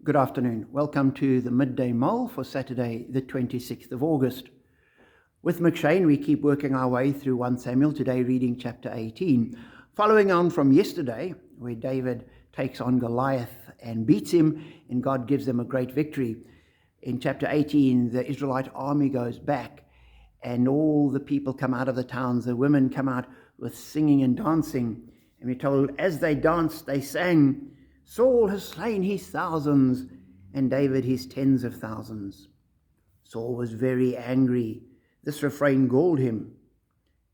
Good afternoon. Welcome to the Midday Mull for Saturday, the 26th of August. With McShane, we keep working our way through 1 Samuel, today reading chapter 18. Following on from yesterday, where David takes on Goliath and beats him, and God gives them a great victory. In chapter 18, the Israelite army goes back, and all the people come out of the towns. The women come out with singing and dancing. And we're told, as they danced, they sang, Saul has slain his thousands, and David his tens of thousands. Saul was very angry. This refrain galled him.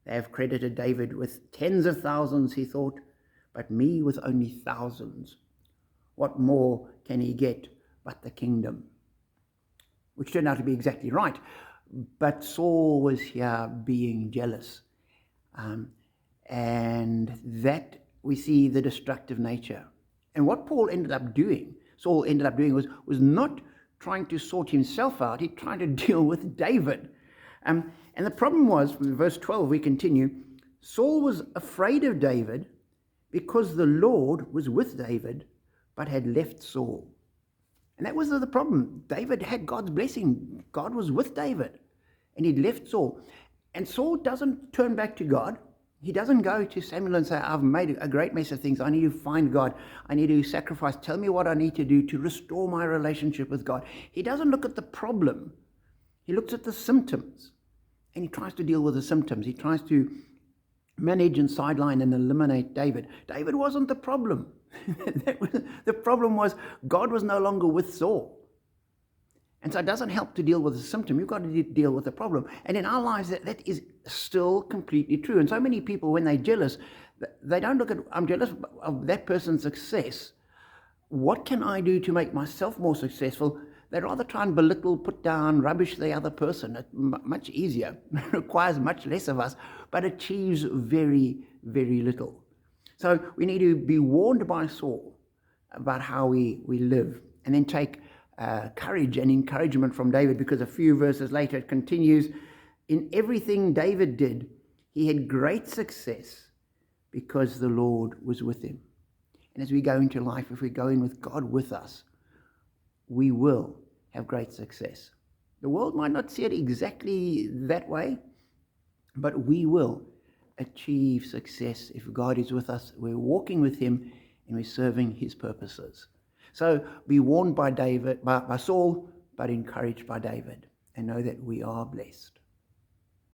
They have credited David with tens of thousands, he thought, but me with only thousands. What more can he get but the kingdom? Which turned out to be exactly right. But Saul was here being jealous. And that we see the destructive nature. And what Saul ended up doing was not trying to sort himself out. He tried to deal with David. And the problem was, in verse 12 we continue, Saul was afraid of David because the Lord was with David, but had left Saul. And that was the problem. David had God's blessing. God was with David, and he'd left Saul. And Saul doesn't turn back to God. He doesn't go to Samuel and say, I've made a great mess of things. I need to find God. I need to sacrifice. Tell me what I need to do to restore my relationship with God. He doesn't look at the problem. He looks at the symptoms. And he tries to deal with the symptoms. He tries to manage and sideline and eliminate David. David wasn't the problem. The problem was God was no longer with Saul. And so it doesn't help to deal with the symptom. You've got to deal with the problem. And in our lives, that is still completely true. And so many people, when they're jealous, they don't look at, I'm jealous of that person's success. What can I do to make myself more successful? They rather try and belittle, put down, rubbish the other person. It's much easier. It requires much less of us, but achieves very, very little. So we need to be warned by Saul about how we live, and then take courage and encouragement from David, because a few verses later it continues, in everything David did, he had great success because the Lord was with him. And as we go into life, if we go in with God with us, we will have great success. The world might not see it exactly that way, but we will achieve success if God is with us. We're walking with him and we're serving his purposes. So be warned by Saul, but encouraged by David, and know that we are blessed.